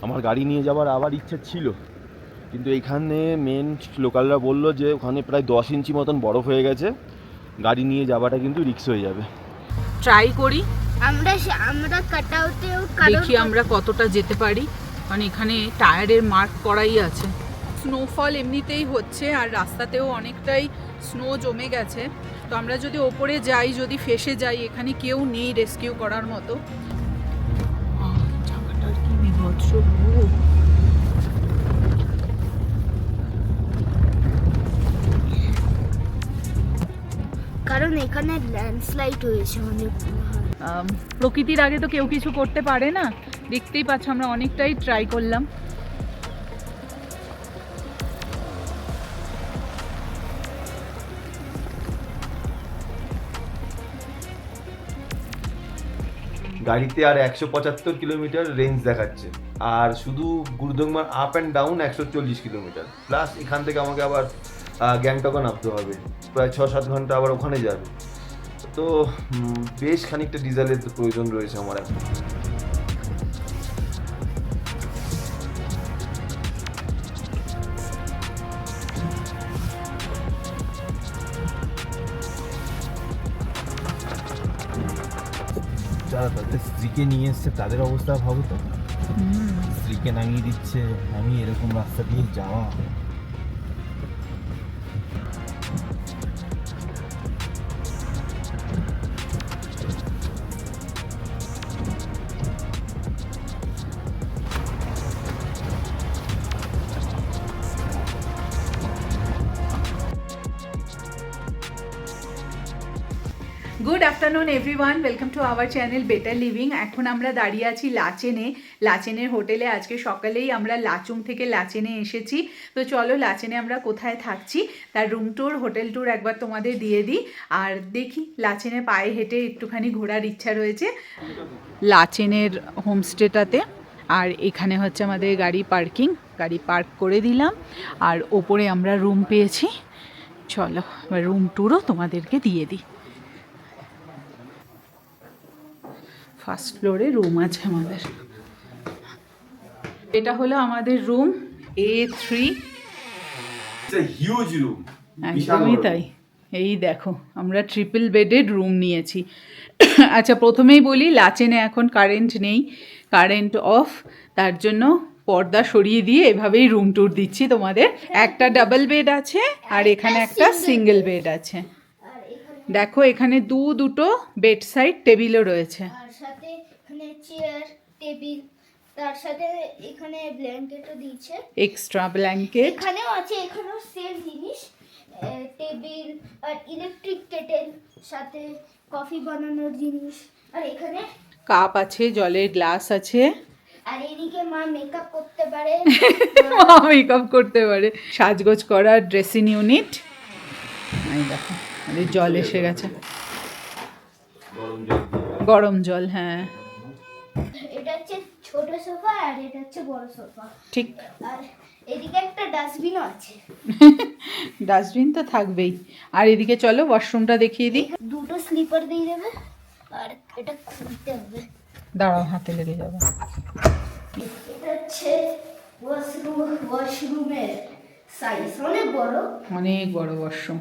আমার গাড়ি নিয়ে যাওয়ার আবার ইচ্ছা ছিল, কিন্তু এখানে মেন লোকালরা বললো যে ওখানে প্রায় 10 ইঞ্চি মতন বরফ হয়ে গেছে, গাড়ি নিয়ে যাওয়াটা কিন্তু রিস্ক হয়ে যাবে। ট্রাই করি, আমরা কাটাউতেও দেখি আমরা কতটা যেতে পারি, কারণ এখানে টায়ারের মার্ক করাই আছে। স্নোফল এমনিতেই হচ্ছে আর রাস্তাতেও অনেকটাই স্নো জমে গেছে, তো আমরা যদি ওপরে যাই, যদি ফেসে যাই, এখানে কেউ নেই রেস্কিউ করার মতো। জায়গাটার কি বিভৎস রূপ! কারণ এখানে ল্যান্ডস্লাইড হয়েছে অনেক। প্রকৃতির আগে তো কেউ কিছু করতে পারে না, দেখতেই পাচ্ছ আমরা অনেকটাই ট্রাই করলাম। গাড়িতে আর 175 কিলোমিটার রেঞ্জ দেখাচ্ছে, আর শুধু Gurudongmar up and down 140 kilometre, plus এখান থেকে আমাকে আবার গ্যাংটকও নামতে হবে, প্রায় 6-7 ঘন্টা আবার ওখানে যাবে। তো বেশ খানিকটা ডিজেলের প্রয়োজন রয়েছে আমার এখন। যারা তাদের স্ত্রীকে নিয়ে এসছে তাদের অবস্থা ভাবো তো, স্ত্রীকে নামিয়ে দিচ্ছে, আমি এরকম রাস্তা দিয়ে যাওয়া। Good afternoon everyone, welcome to our channel better living. এখন আমরা দাঁড়িয়ে আছি লাচেনে, লাচেনের হোটেলে। আজকে সকালেই আমরা লাচুং থেকে লাচেনে এসেছি। তো চলো লাচেনে আমরা কোথায় থাকছি তার রুম ট্যুর, হোটেল ট্যুর একবার তোমাদের দিয়ে দিই, আর দেখি লাচেনে পায়ে হেঁটে একটুখানি ঘোরার ইচ্ছা রয়েছে লাচেনের হোমস্টেটাতে। আর এখানে হচ্ছে আমাদের গাড়ি পার্কিং, গাড়ি পার্ক করে দিলাম, আর ওপরে আমরা রুম পেয়েছি। চলো রুম ট্যুরও তোমাদেরকে দিয়ে দিই। ফার্স্ট ফ্লোরে রুম আছে আমাদের। এটা হলো আমাদের রুম A3। হিউজ রুম, একদমই তাই। এই দেখো আমরা ট্রিপল বেডেড রুম নিয়েছি। আচ্ছা প্রথমেই বলি, লাচেনে এখন কারেন্ট নেই, কারেন্ট অফ, তার জন্য পর্দা সরিয়ে দিয়ে এভাবেই রুম ট্যুর দিচ্ছি তোমাদের। একটা ডাবল বেড আছে আর এখানে একটা সিঙ্গেল বেড আছে। দেখো এখানে দুটো বেড সাইড টেবিলও রয়েছে, আর সাথে এখানে চেয়ার টেবিল, তার সাথে এখানে ব্ল্যাঙ্কেটও দিয়েছে, এক্সট্রা ব্ল্যাঙ্কেট। এখানেও আছে, এখানেও সেম জিনিস, টেবিল আর ইলেকট্রিক কেটেল, সাথে কফি বানানোর জিনিস, আর এখানে কাপ আছে, জলের গ্লাস আছে। আর এদিকে মা মেকআপ করতে পারে, মা মেকআপ করতে পারে, সাজগোজ করার ড্রেসিং ইউনিট। এই দেখো আমাদের জল এসে গেছে, গরম জল। হ্যাঁ এটা হচ্ছে ছোট সোফা আর এটা হচ্ছে বড় সোফা, ঠিক। আর এদিকে একটা ডাস্টবিনও আছে। ডাস্টবিন তো থাকবেই। আর এদিকে চলো ওয়াশরুমটা দেখিয়ে দিই। দুটো স্লিপার দিয়ে দেবে, আর এটা খুলতে হবে। দাঁড়াও হাতে লেগে যাবে। এটা হচ্ছে ওয়াশরুমের সাইজ অনেক বড়, অনেক বড় ওয়াশরুম।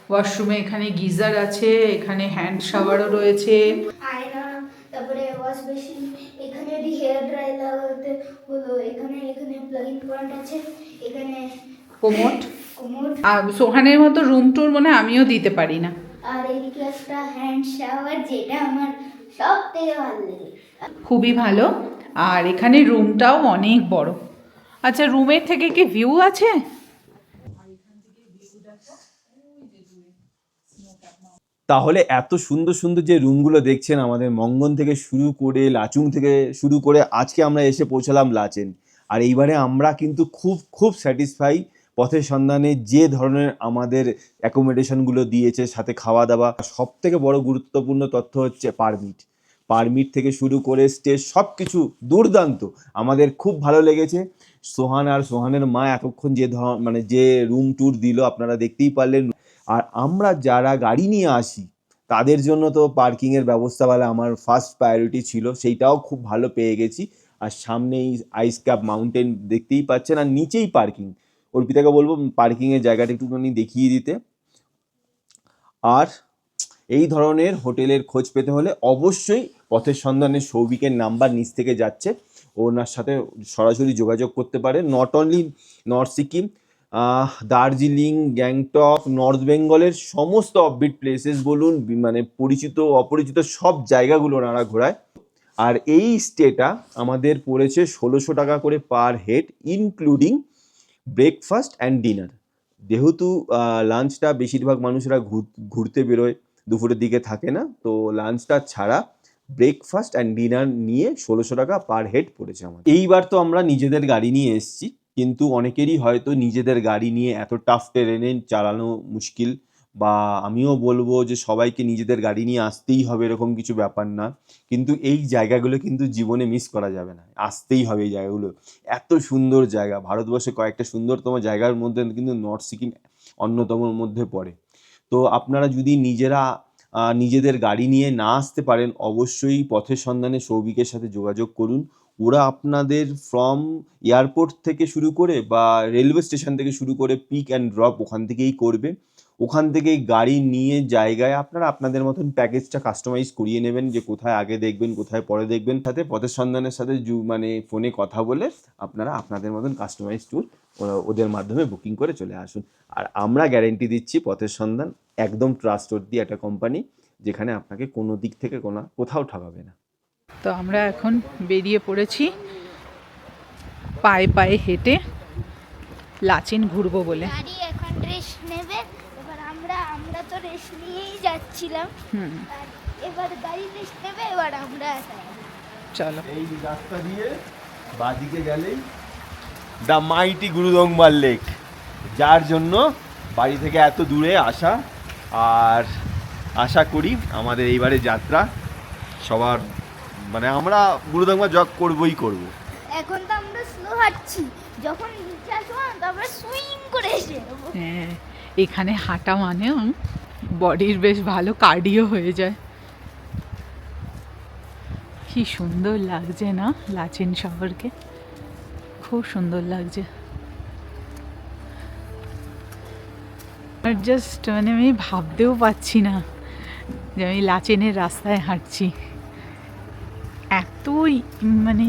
ওয়াশরুমে এখানে গিজার আছে, এখানে হ্যান্ড শাওয়ারও রয়েছে, আয়না, তারপরে ওয়াশ বেসিন, এখানে যদি হেয়ার ড্রাই লাগাতে হলো, এখানে এখানে প্লাগ ইন পয়েন্ট আছে, এখানে কোমোড। কোমোড, আর সোহানের মতো রুম টুর মনে হয় আমিও দিতে পারি না। আর এদিকে একটা হ্যান্ড শাওয়ার, যেটা আমার সব থেকে ভালো লাগে। খুবই ভালো। আর এখানে রুমটাও অনেক বড়। আচ্ছা রুমের থেকে কি ভিউ আছে? তাহলে এত সুন্দর সুন্দর যে রুমগুলো দেখছেন আমাদের মঙ্গন থেকে শুরু করে লাচুং থেকে শুরু করে আজকে আমরা এসে পৌঁছালাম লাচেন, আর এইবারে আমরা কিন্তু খুব খুব স্যাটিসফাই। পথের সন্ধানে যে ধরনের আমাদের অ্যাকোমোডেশনগুলো দিয়েছে, সাথে খাওয়া দাওয়া, সব থেকে বড় গুরুত্বপূর্ণ তথ্য হচ্ছে পারমিট থেকে শুরু করে স্টে সব কিছু দুর্দান্ত। আমাদের খুব ভালো লেগেছে। সোহান আর সোহানের মা এতক্ষণ যে রুম ট্যুর দিল আপনারা দেখতেই পারলেন। আর আমরা যারা গাড়ি নিয়ে আসি তাদের জন্য তো পার্কিংয়ের ব্যবস্থা বলে আমার ফার্স্ট প্রায়োরিটি ছিল, সেইটাও খুব ভালো পেয়ে গেছি। আর সামনেই আইস ক্যাপ মাউন্টেন দেখতেই পাচ্ছেন, আর নিচেই পার্কিং। অর্পিতাকে বলবো পার্কিংয়ের জায়গাটা একটুখানি দেখিয়ে দিতে। আর এই ধরনের হোটেলের খোঁজ পেতে হলে অবশ্যই পথের সন্ধানে সৌভিকের নাম্বার নিচ থেকে যাচ্ছে, ওনার সাথে সরাসরি যোগাযোগ করতে পারে। Not only north Sikkim, Darjeeling, Gangtok, north বেঙ্গলের সমস্ত অফবিট প্লেসেস বলুন, মানে পরিচিত অপরিচিত সব জায়গাগুলো ওনারা ঘোরায়। আর এই স্টেটা আমাদের পড়েছে 1600 টাকা করে per head, including breakfast and dinner. যেহেতু লাঞ্চটা বেশিরভাগ মানুষরা ঘুরতে বেরোয়, দুপুরের দিকে থাকে না, তো লাঞ্চটা ছাড়া ব্রেকফাস্ট অ্যান্ড ডিনার নিয়ে 1600 টাকা পার হেড পড়েছে আমার। এইবার তো আমরা নিজেদের গাড়ি নিয়ে এসেছি, কিন্তু অনেকেরই হয়তো নিজেদের গাড়ি নিয়ে এত টাফ টেরেনে চালানো মুশকিল, বা আমিও বলবো যে সবাইকে নিজেদের গাড়ি নিয়ে আসতেই হবে এরকম কিছু ব্যাপার না। কিন্তু এই জায়গাগুলো কিন্তু জীবনে মিস করা যাবে না, আসতেই হবে এই জায়গাগুলো। এত সুন্দর জায়গা, ভারতবর্ষে কয়েকটা সুন্দরতম জায়গার মধ্যে কিন্তু নর্থ সিকিম অন্যতমর মধ্যে পড়ে। তো আপনারা যদি নিজেদের গাড়ি নিয়ে না আসতে পারেন, অবশ্যই পথের সন্ধানে সৌভিকের সাথে যোগাযোগ করুন। ওরা আপনাদের ফ্রম এয়ারপোর্ট থেকে শুরু করে বা রেলওয়ে স্টেশন থেকে শুরু করে পিক অ্যান্ড ড্রপ ওখান থেকেই করবে। ওখান থেকেই গাড়ি নিয়ে জায়গায় আপনারা আপনাদের মতন প্যাকেজটা কাস্টমাইজ করিয়ে নেবেন, যে কোথায় আগে দেখবেন কোথায় পরে দেখবেন। সাথে পথের সন্ধানের সাথে মানে ফোনে কথা বলে আপনারা আপনাদের মতন কাস্টমাইজ ট্যুর ওদের মাধ্যমে বুকিং করে চলে আসুন। আর আমরা গ্যারেন্টি দিচ্ছি পথের সন্ধান একদম ট্রাস্টওয়ার্দি একটা কোম্পানি, যেখানে আপনাকে কোনো দিক থেকে কোথাও ঠকাবে না। তো আমরা এখন বেরিয়ে পড়েছি পায়ে পায়ে হেঁটে লাচেন ঘুরবো বলে। গাড়ি এখন রেস্ট নেবে, এবার আমরা তো রেস্ট নিয়েই যাচ্ছিলাম, আর এবার গাড়ি রেস্ট নেবে, এবার আমরা চলো। এই রাস্তা দিয়ে বাদিকে গেলেই দ্য মাইটি গুরুদংমার লেক, যার জন্য বাড়ি থেকে এত দূরে আসা। আর আশা করি আমাদের এইবারে যাত্রা সবার, মানে আমরা গুরুদংমা জগ করবই করব। এখন তো আমরা স্লো হাঁটছি, যখন নিচে আসবো তো আমরা সুইং করে এসে যাবো। হ্যাঁ, এখানে হাঁটা মানে বডির বেশ ভালো কার্ডিও হয়ে যায়। কি সুন্দর লাগছে না লাচেন শহরকে, খুব সুন্দর লাগছে। আর জাস্ট মানে আমি ভাবতেও পারছি না যে আমি লাচেনের রাস্তায় হাঁটছি। এতই মানে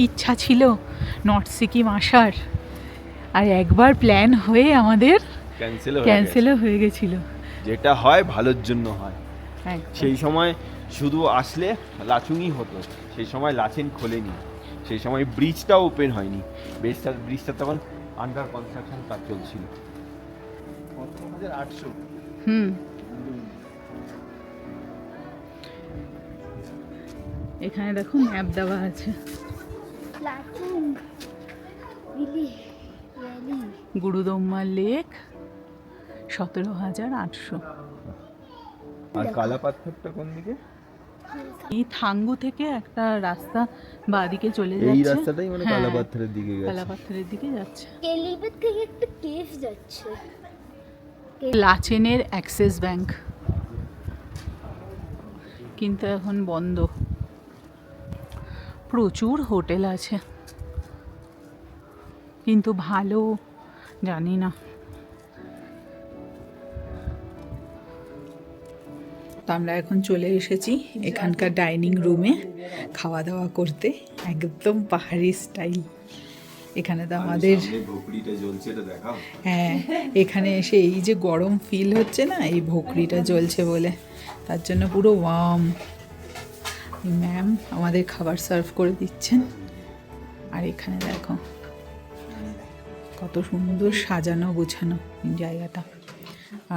ইচ্ছা ছিল নর্থ সিকিম আসার, আর একবার প্ল্যান হয়ে আমাদের ক্যান্সেলও হয়ে গেছিল। যেটা হয় ভালোর জন্য হয়। একদম। সেই সময় শুধু আসলে লাচুংই হতো, সেই সময় লাচেন খোলেনি, সেই সময় ব্রিজটাও ওপেন হয়নি। ব্রিজটা তখন আন্ডার কনস্ট্রাকশন কাজ চলছিল। 800। এখানে দেখো ম্যাপ দেওয়া আছে। গুরুদম্মা লেক 17,800। আর কালা পাথরটা কোন দিকে? এই থাঙ্গু থেকে একটা রাস্তা বাঁদিকে চলে এই যাচ্ছে। রাস্তাটাই মানে কালা পাথরের দিকে গেছে। কালা পাথরের দিকে যাচ্ছে। কেলিবের থেকে একটা কেভ যাচ্ছে। লাচেনের অ্যাক্সিস ব্যাংক কিন্তু এখন বন্ধ। প্রচুর হোটেল আছে, কিন্তু ভালো জানি না। তো আমরা এখন চলে এসেছি এখানকার ডাইনিং রুমে খাওয়া দাওয়া করতে, একদম পাহাড়ি স্টাইল। এখানে তো আমাদের ভোকরিটা জ্বলছে, এটা দেখাও। হ্যাঁ, এখানে এসে এই যে গরম ফিল হচ্ছে না, এই ভোকরিটা জ্বলছে বলে, তার জন্য পুরো ওয়ার্ম। ম্যাম আমাদের খাবার সার্ভ করে দিচ্ছেন। আর এখানে দেখো কত সুন্দর সাজানো গোছানো জায়গাটা।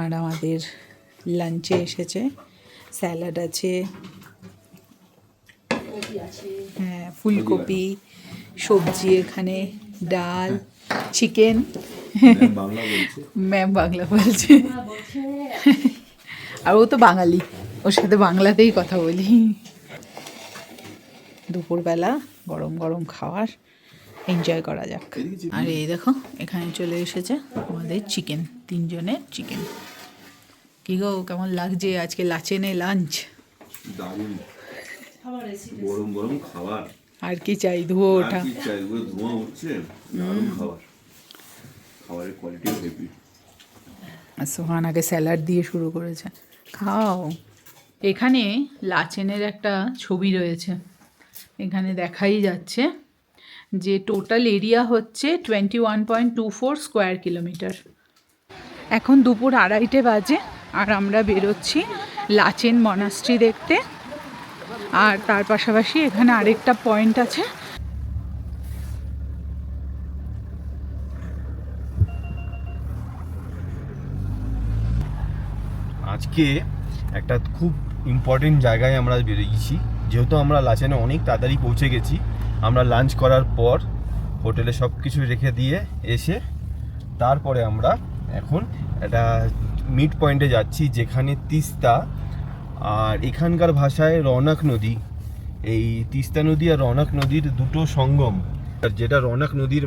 আর আমাদের লাঞ্চে এসেছে স্যালাড আছে, হ্যাঁ ফুলকপি, সবজি, এখানে ডাল, চিকেন। ম্যাম বাংলা বলছে, আর ও তো বাঙালি, ওর সাথে বাংলাতেই কথা বলি। দুপুরবেলা গরম গরম খাবার এনজয় করা যাক। আর এই দেখো এখানে চলে এসেছে আমাদের চিকেন, 3 জনের চিকেন। কি গো কেমন লাগছে আজকে লাচেনে লাঞ্চ? দারুণ গরম গরম খাবার, আর কি চাই, ধুয়ো আর ওঠা। কি চাই, পুরো ধোঁয়া উঠছে, দারুণ খাবার, খাবারের কোয়ালিটিও হেভি। আর সোহান আগে স্যালাড দিয়ে শুরু করেছে, খাও। এখানে লাচেনের একটা ছবি রয়েছে, এখানে দেখাই যাচ্ছে যে টোটাল এরিয়া হচ্ছে 21.24 স্কোয়ার কিলোমিটার। এখন দুপুর 2:30 বাজে আর আমরা বেরোচ্ছি লাচেন মনাস্ট্রি দেখতে। আর তার পাশাপাশি এখানে আরেকটা পয়েন্ট আছে। আজকে একটা খুব ইম্পর্টেন্ট জায়গায় আমরা বেরিয়েছি, যেহেতু আমরা লাচেনে অনেক তাড়াতাড়ি পৌঁছে গেছি। আমরা লাঞ্চ করার পর হোটেলে সব কিছু রেখে দিয়ে এসে তারপরে আমরা এখন একটা মিড পয়েন্টে যাচ্ছি, যেখানে তিস্তা আর এখানকার ভাষায় রৌনক নদী, এই তিস্তা নদী আর রৌনক নদীর দুটো সঙ্গম, যেটা রৌনক নদীর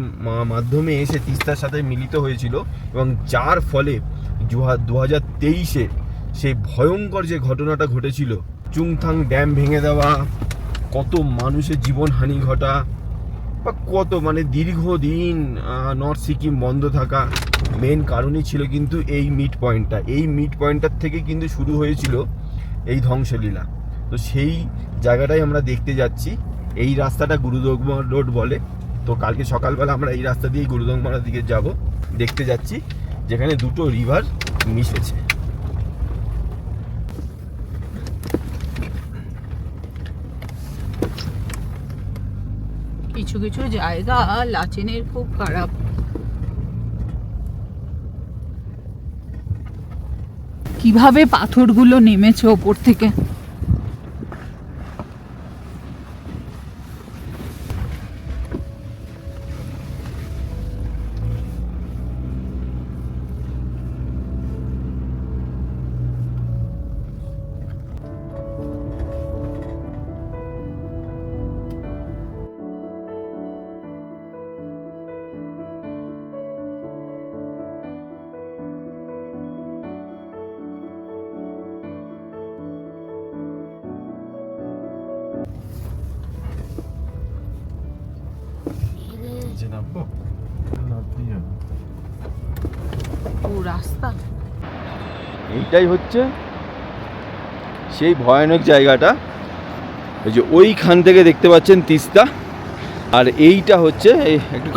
মাধ্যমে এসে তিস্তার সাথে মিলিত হয়েছিল, এবং যার ফলে 2023-এ সেই ভয়ঙ্কর যে ঘটনাটা ঘটেছিল, চুংথাং ড্যাম ভেঙে দেওয়া, কত মানুষের জীবনহানি ঘটা, বা কত মানে দীর্ঘদিন নর্থ সিকিম বন্ধ থাকা, মেন কারণই ছিল কিন্তু এই মিড পয়েন্টটা। এই মিড পয়েন্টটার থেকে কিন্তু শুরু হয়েছিল এই ধ্বংসলীলা। তো সেই জায়গাটাই আমরা দেখতে যাচ্ছি। এই রাস্তাটা গুরুদোগমা রোড বলে। তো কালকে সকালবেলা আমরা এই রাস্তা দিয়েই গুরুদোগমার দিকে যাব, দেখতে যাচ্ছি যেখানে দুটো রিভার মিশেছে। কিছু কিছু জায়গা লাচেনের খুব খারাপ। কিভাবে পাথরগুলো নেমেছে ওপর থেকে। ও রাস্তা, এইটাই হচ্ছে সেই ভয়ানক জায়গাটা। ওই যে ওইখান থেকে দেখতে পাচ্ছেন তিস্তা, আর এইটা হচ্ছে একটু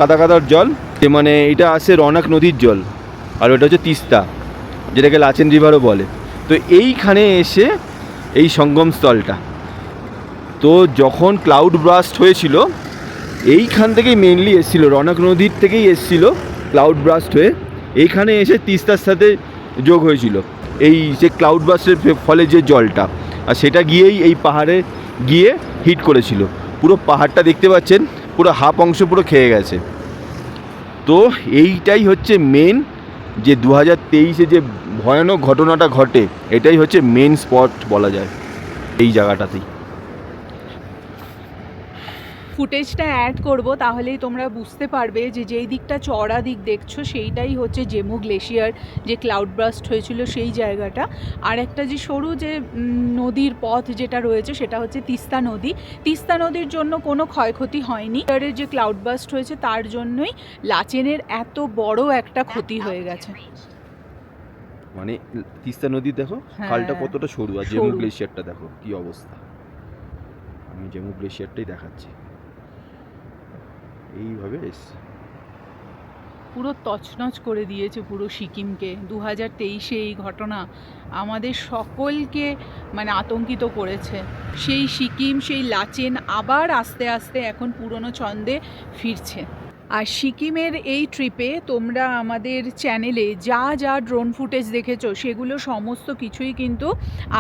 কাদার জল, যে মানে এটা আসে রৌনক নদীর জল, আর ওটা হচ্ছে তিস্তা, যেটাকে লাচেন রিভারও বলে। তো এইখানে এসে এই সঙ্গমস্থলটা, তো যখন ক্লাউড ব্রাস্ট হয়েছিল এইখান থেকেই মেনলি এসেছিলো, রৌনক নদীর থেকেই এসেছিলো ক্লাউড ব্রাস্ট হয়ে এইখানে এসে তিস্তার সাথে যোগ হয়েছিল এই যে ক্লাউড ব্রাস্টের ফলে যে জলটা, আর সেটা গিয়েই এই পাহাড়ে গিয়ে হিট করেছিল। পুরো পাহাড়টা দেখতে পাচ্ছেন, পুরো হাফ অংশ পুরো খেয়ে গেছে। তো এইটাই হচ্ছে মেন, যে 2023-এ যে ভয়ানক ঘটনাটা ঘটে, এটাই হচ্ছে মেন স্পট বলা যায় এই জায়গাটাতেই। ফুটেজটা অ্যাড করব, তাহলেই তোমরা বুঝতে পারবে যে যেই দিকটা চড়া দিক দেখছো সেইটাই হচ্ছে জেমু গ্লেশিয়ার, যে ক্লাউড ব্রাস্ট হয়েছিল সেই জায়গাটা। আর একটা যে সরু যে নদীর পথ যেটা রয়েছে সেটা হচ্ছে তিস্তা নদী। তিস্তা নদীর জন্য কোনো ক্ষয়ক্ষতি হয়নি, এর যে ক্লাউড ব্রাস্ট হয়েছে তার জন্যই লাচেনের এত বড় একটা ক্ষতি হয়ে গেছে। মানে তিস্তা নদী দেখো খালটা কতটা সরু, আর জেমু গ্লেশিয়ারটা দেখো কি অবস্থা। আমি জেমু গ্লেশিয়ারটাই দেখাচ্ছি, এইভাবে এসছে, পুরো তছনছ করে দিয়েছে পুরো সিকিমকে। 2023-এ এই ঘটনা আমাদের সকলকে মানে আতঙ্কিত করেছে। সেই সিকিম, সেই লাচেন আবার আস্তে আস্তে এখন পুরনো ছন্দে ফিরছে। আর সিকিমের এই ট্রিপে তোমরা আমাদের চ্যানেলে যা যা ড্রোন ফুটেজ দেখেছো সেগুলো সমস্ত কিছুই কিন্তু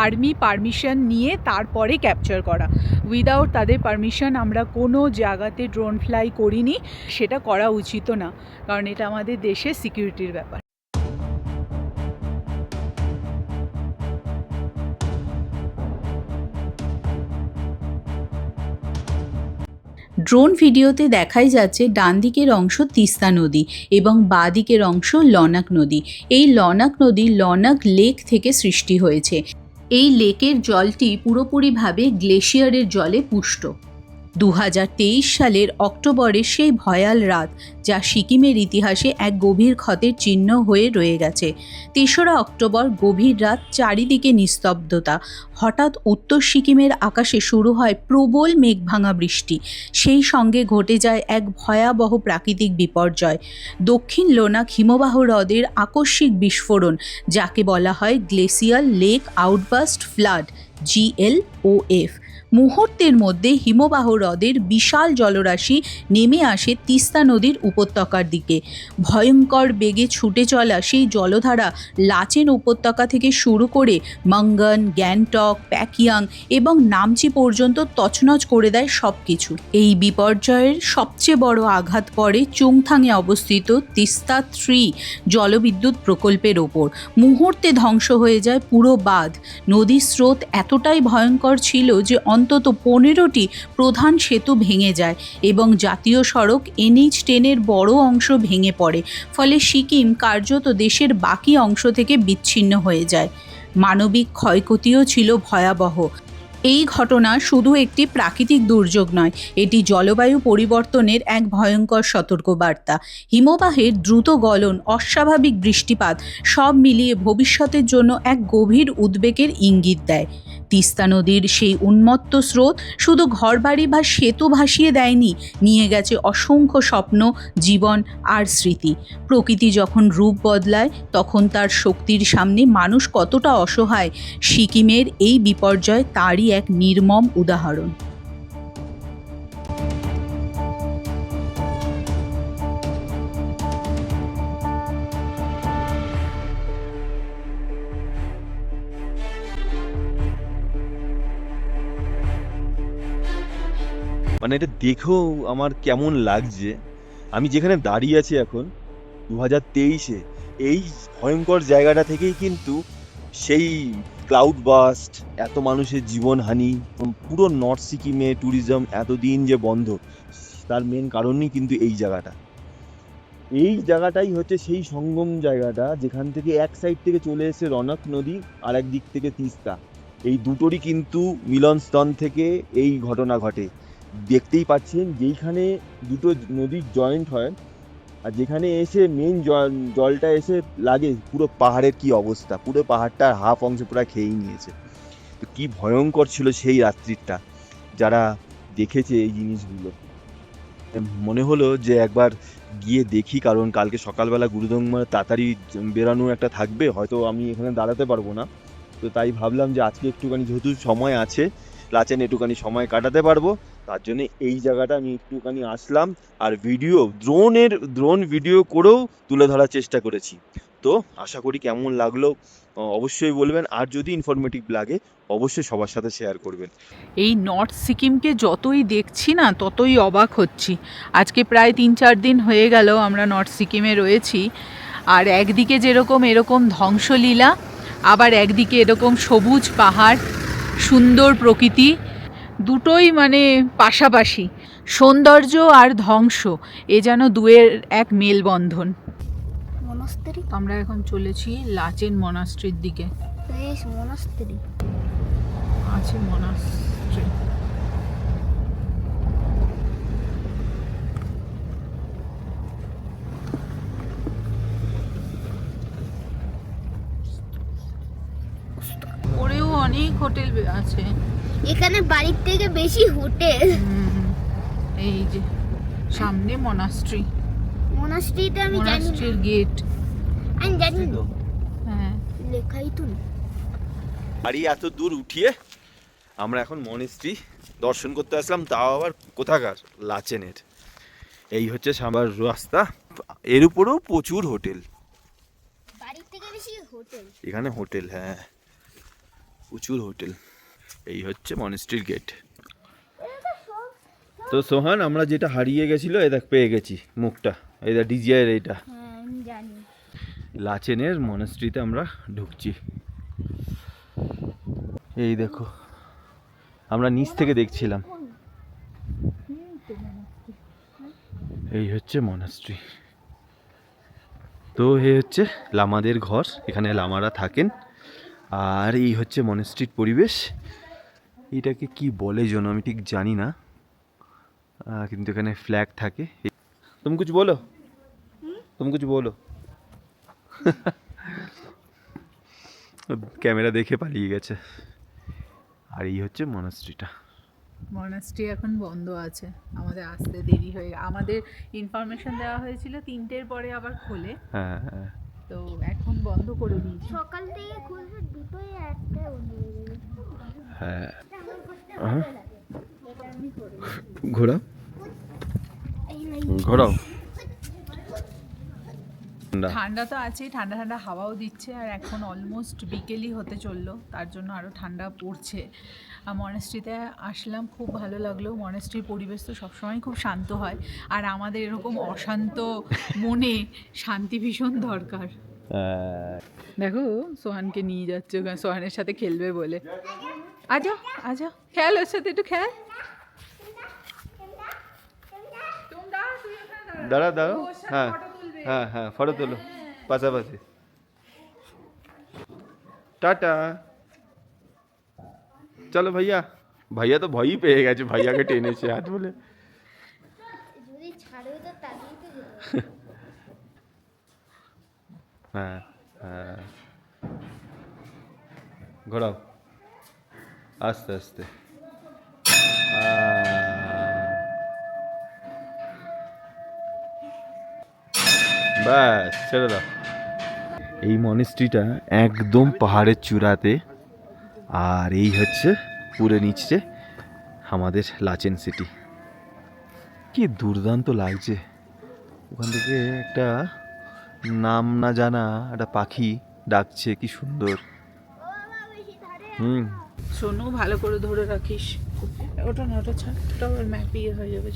আর্মি পারমিশন নিয়ে তারপরে ক্যাপচার করা। উইদাউট তাদের পারমিশন আমরা কোনো জায়গাতে ড্রোন ফ্লাই করিনি, সেটা করা উচিতও না, কারণ এটা আমাদের দেশের সিকিউরিটির ব্যাপার। ড্রোন ভিডিওতে দেখাই যাচ্ছে ডান দিকের অংশ তিস্তা নদী এবং বাঁ দিকের অংশ লনাক নদী। এই লনাক নদী লনাক লেক থেকে সৃষ্টি হয়েছে। এই লেকের জলটি পুরোপুরিভাবে গ্লেশিয়ারের জলে পুষ্ট। 2023 সালের অক্টোবরে সেই ভয়াল রাত, যা সিকিমের ইতিহাসে এক গভীর ক্ষতের চিহ্ন হয়ে রয়ে গেছে। 3রা অক্টোবর গভীর রাত, চারিদিকে নিস্তব্ধতা। হঠাৎ উত্তর সিকিমের আকাশে শুরু হয় প্রবল মেঘভাঙা বৃষ্টি। সেই সঙ্গে ঘটে যায় এক ভয়াবহ প্রাকৃতিক বিপর্যয়, দক্ষিণ লোনাক হিমবাহ হ্রদের আকস্মিক বিস্ফোরণ, যাকে বলা হয় glacial lake outburst flood, GLOF। মুহূর্তের মধ্যে হিমবাহ হ্রদের বিশাল জলরাশি নেমে আসে তিস্তা নদীর উপত্যকার দিকে। ভয়ঙ্কর বেগে ছুটে চলা সেই জলধারা লাচেন উপত্যকা থেকে শুরু করে মঙ্গন, গ্যাংটক, প্যাকিয়াং এবং নামচি পর্যন্ত তছনছ করে দেয় সব কিছু। এই বিপর্যয়ের সবচেয়ে বড় আঘাত পড়ে চুংথাংয়ে অবস্থিত তিস্তা 3 জলবিদ্যুৎ প্রকল্পের ওপর। মুহূর্তে ধ্বংস হয়ে যায় পুরো বাঁধ। নদীর স্রোত এতটাই ভয়ঙ্কর ছিল যে অন্তত 15টি প্রধান সেতু ভেঙে যায় এবং জাতীয় সড়ক NH-10 বড় অংশ ভেঙে পড়ে। ফলে সিকিম কার্যত দেশের বাকি অংশ থেকে বিচ্ছিন্ন হয়ে যায়। মানবিক ক্ষয়ক্ষতিও ছিল ভয়াবহ। এই ঘটনা শুধু একটি প্রাকৃতিক দুর্যোগ নয়, এটি জলবায়ু পরিবর্তনের এক ভয়ঙ্কর সতর্কবার্তা। হিমবাহের দ্রুত গলন, অস্বাভাবিক বৃষ্টিপাত সব মিলিয়ে ভবিষ্যতের জন্য এক গভীর উদ্বেগের ইঙ্গিত দেয়। তিস্তা নদীর সেই উন্মত্ত স্রোত শুধু ঘরবাড়ি বা সেতু ভাসিয়ে দেয়নি, নিয়ে গেছে অসংখ্য স্বপ্ন, জীবন আর স্মৃতি। প্রকৃতি যখন রূপ বদলায়, তখন তার শক্তির সামনে মানুষ কতটা অসহায়, সিকিমের এই বিপর্যয় তারই এক নির্মম উদাহরণ। মানে এটা দেখেও আমার কেমন লাগছে। আমি যেখানে দাঁড়িয়ে আছি এখন 2023-এ, এই ভয়ঙ্কর জায়গাটা থেকেই কিন্তু সেই ক্লাউড বাস্ট, এত মানুষের জীবনহানি, পুরো নর্থ সিকিমে ট্যুরিজম এতদিন যে বন্ধ, তার মেন কারণই কিন্তু এই জায়গাটা। এই জায়গাটাই হচ্ছে সেই সঙ্গম জায়গাটা, যেখান থেকে এক সাইড থেকে চলে এসে রনক নদী আর এক দিক থেকে তিস্তা, এই দুটোরই কিন্তু মিলনস্থল থেকে এই ঘটনা ঘটে। দেখতেই পাচ্ছেন যেইখানে দুটো নদী জয়েন্ট হয় আর যেখানে এসে মেন জলটা এসে লাগে, পুরো পাহাড়ের কি অবস্থা, পুরো পাহাড়টার হাফ অংশ পুরো খেয়েই নিয়েছে। তো কি ভয়ঙ্কর ছিল সেই রাত্রিটা, যারা দেখেছে এই জিনিসগুলো। মনে হলো যে একবার গিয়ে দেখি, কারণ কালকে সকালবেলা গুরুদংমার তাড়াতাড়ি বেরানো একটা থাকবে, হয়তো আমি এখানে দাঁড়াতে পারবো না। তো তাই ভাবলাম যে আজকে একটুখানি যেহেতু সময় আছে, লাচেন একটুখানি সময় কাটাতে পারবো, তার জন্য এই জায়গাটা আমি একটুখানি আসলাম আর ড্রোন ভিডিও করেও তুলে ধরার চেষ্টা করেছি। তো আশা করি কেমন লাগলো অবশ্যই বলবেন, আর যদি ইনফরমেটিভ লাগে অবশ্যই সবার সাথে শেয়ার করবেন। এই নর্থ সিকিমকে যতই দেখছি না, ততই অবাক হচ্ছি। আজকে প্রায় 3-4 দিন হয়ে গেল আমরা নর্থ সিকিমে রয়েছি, আর একদিকে যেরকম এরকম ধ্বংসলীলা, আবার একদিকে এরকম সবুজ পাহাড়, সুন্দর প্রকৃতি, দুটোই মানে পাশাপাশি। সৌন্দর্য আর ধ্বংস, এ যেন দুয়ের এক মেলবন্ধন। মনাস্টারি, আমরা এখন চলেছি লাচেন মনাস্ট্রির দিকে। মনাস্টারি আছে মনাস্ট্রি। ওরেও অনেক হোটেল আছে এখানে, বাড়ির থেকে বেশি হোটেল। এই যে সামনে মনাস্ট্রি, মনাস্ট্রিটা আমি জানি মনাস্ট্রির গেট। আমি জানি না, হ্যাঁ, লেখাই তো না। বাড়ি এত দূর উঠিয়ে আমরা এখন মনেস্ট্রি দর্শন করতে আসলাম, তাও আবার কোথাকার, লাচেনের। এই হচ্ছে সামবার রাস্তা, এর উপরেও প্রচুর হোটেল, বাড়ির থেকে বেশি হোটেল এখানে হোটেল, হ্যাঁ প্রচুর হোটেল। এই হচ্ছে মনেস্ট্রির গেট। তো সোহান, আমরা যেটা হারিয়ে গেছিল এই দেখ পেয়ে গেছি মুখটা, এই দেখ ডিজিআর, এইটা হ্যাঁ আমি জানি। লাচেনের মনেস্ট্রিতে আমরা ঢুকছি। এই দেখো, আমরা নিচ থেকে দেখছিলাম, এই হচ্ছে মনাস্ট্রি। তো এই হচ্ছে লামাদের ঘর, এখানে লামারা থাকেন। আর এই হচ্ছে মনাস্ট্রির পরিবেশ। এটাকে কি বলে যেন আমি ঠিক জানি না, কিন্তু এখানে ফ্ল্যাগ থাকে। তুমি কিছু বলো, তুমি কিছু বলো। ক্যামেরা দেখে পালিয়ে গেছে। আর এই হচ্ছে মনাস্ট্রিটা। মনাস্ট্রি এখন বন্ধ আছে, আমাদের আসতে দেরি হয়ে, আমাদের ইনফরমেশন দেওয়া হয়েছিল 3টের পরে আবার খোলে, হ্যাঁ হ্যাঁ তো এখন বন্ধ করে দিয়েছি। সকাল থেকে খুলবে, দুটোই একটা হ্যাঁ। ঘোরাও ঘোরাও। ঠান্ডা তো আছেই, ঠান্ডা ঠান্ডা হাওয়াও দিচ্ছে, আর এখন অলমোস্ট বিকেলই হতে চললো, তার জন্য আরও ঠান্ডা পড়ছে। আর মনাস্ট্রিতে আসলাম, খুব ভালো লাগলো। মনাস্ট্রির পরিবেশ তো সবসময় খুব শান্ত হয়, আর আমাদের এরকম অশান্ত মনে শান্তি ভীষণ দরকার। দেখো সোহানকে নিয়ে যাচ্ছে, সোহানের সাথে খেলবে বলে। আজা আজা, খেল ওর সাথে, একটু খেল। দাঁড়া দাঁড়াও। হ্যাঁ হ্যাঁ হ্যাঁ, ফটো তোলো পাশাপাশি। টাটা। চলো ভাইয়া। ভাইয়া তো ভয়ই পেয়ে গেছে, ভাইয়াকে টেনেছে হাত বলে। যদি ছাড়েও তো তাড়িয়ে তো দেবে। হ্যাঁ হ্যাঁ, ঘোরাও আস্তে আস্তে। ব্যাস ছেড়ে দাও। এই মনেস্ট্রিটা একদম পাহাড়ের চূড়াতে, আর এই হচ্ছে পুরো নিচে আমাদের লাচেন সিটি। কি দুর্দান্ত লাগছে। ওখান থেকে একটা নাম না জানা একটা পাখি ডাকছে, কি সুন্দর। হুম, শোনো, ভালো করে ধরে রাখিস। ওটা না, ওটা ছাড়, ওটা ওর ম্যাপ ইয়ে হয়ে যাবে।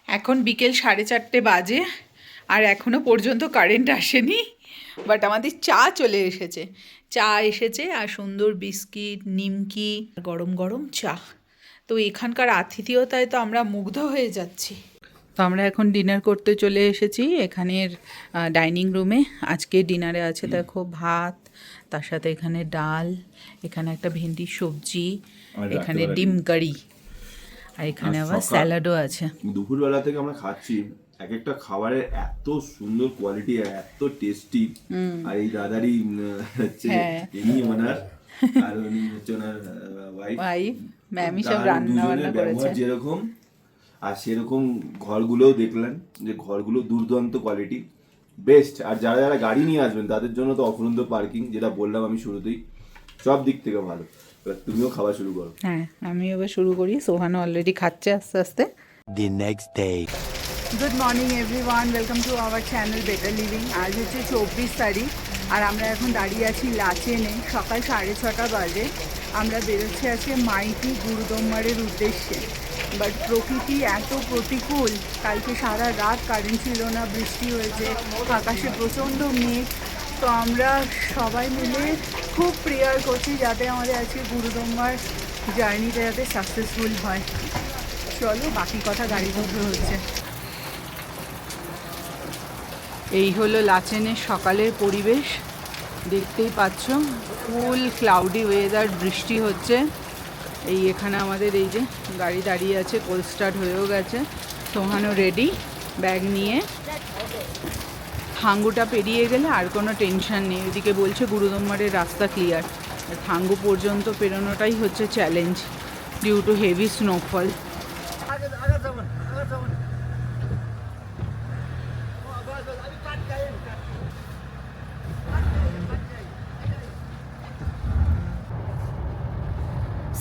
এখন বিকেল 4:30 বাজে, আর এখনো পর্যন্ত কারেন্ট আসেনি, বাট আমাদের চা চলে এসেছে। চা এসেছে, আর সুন্দর বিস্কিট, নিমকি, গরম গরম চা। তো এখানকার আতিথেয়তায় তো আমরা মুগ্ধ হয়ে যাচ্ছি। তো আমরা এখন ডিনার করতে চলে এসেছি এখানের ডাইনিং রুমে। আজকে ডিনারে আছে দেখো ভাত, তার সাথে এখানে ডাল, এখানে একটা ভেন্ডির সবজি, এখানে ডিম কারি, আর এখানে আবার স্যালাডও আছে। দুপুরবেলা থেকে আমরা খাচ্ছি, এক একটা খাবারের এত সুন্দর কোয়ালিটি, এত টেস্টি। আর এই দাদারই হচ্ছে ইনি ওনার, আর উনি হচ্ছে ওনার ওয়াইফ, ম্যামই সব রান্না বান্না করেছে যেরকম। আর সেরকম ঘরগুলোও দেখলেন যে ঘরগুলো দুর্দান্ত কোয়ালিটি, বেস্ট। আর যারা যারা গাড়ি নিয়ে আসবেন তাদের জন্য তো অফুরন্ত পার্কিং, যেটা বললাম আমি শুরুতেই, সব দিক থেকে ভালো। এবার তুমিও খাওয়া শুরু করো। হ্যাঁ, আমি এবার শুরু করি। সোহানও অলরেডি খাচ্ছে আস্তে আস্তে। The next day. Good morning everyone, welcome to our channel better living. আজ হচ্ছে 24 তারিখ, আর আমরা এখন দাঁড়িয়ে আছি লাচেনে। সকাল 6:30 বাজে। আমরা বেরোচ্ছি আজকে মাইতি গুরুদম্বারের উদ্দেশ্যে। বাট প্রকৃতি এত প্রতিকূল, কালকে সারা রাত কারেন্ট ছিল না, বৃষ্টি হয়েছে, আকাশে প্রচণ্ড মেঘ। তো আমরা সবাই মিলে খুব প্রেয়ার করছি যাতে আমাদের আজকে গুরুদম্বার জার্নিটা যাতে সাকসেসফুল হয়। চলো, বাকি কথা গাড়ির মধ্যে হচ্ছে। এই হলো লাচেনের সকালের পরিবেশ, দেখতেই পাচ্ছ। ফুল ক্লাউডি ওয়েদার, বৃষ্টি হচ্ছে। এই এখানে আমাদের এই যে গাড়ি দাঁড়িয়ে আছে, কোল্ড স্টার্ট হয়েও গেছে। সোহানও রেডি ব্যাগ নিয়ে। থাঙ্গুটা পেরিয়ে গেলে আর কোনো টেনশন নেই। ওইদিকে বলছে গুরুদম্বারের রাস্তা ক্লিয়ার। থাঙ্গু পর্যন্ত পেরোনোটাই হচ্ছে challenge due to heavy snowfall.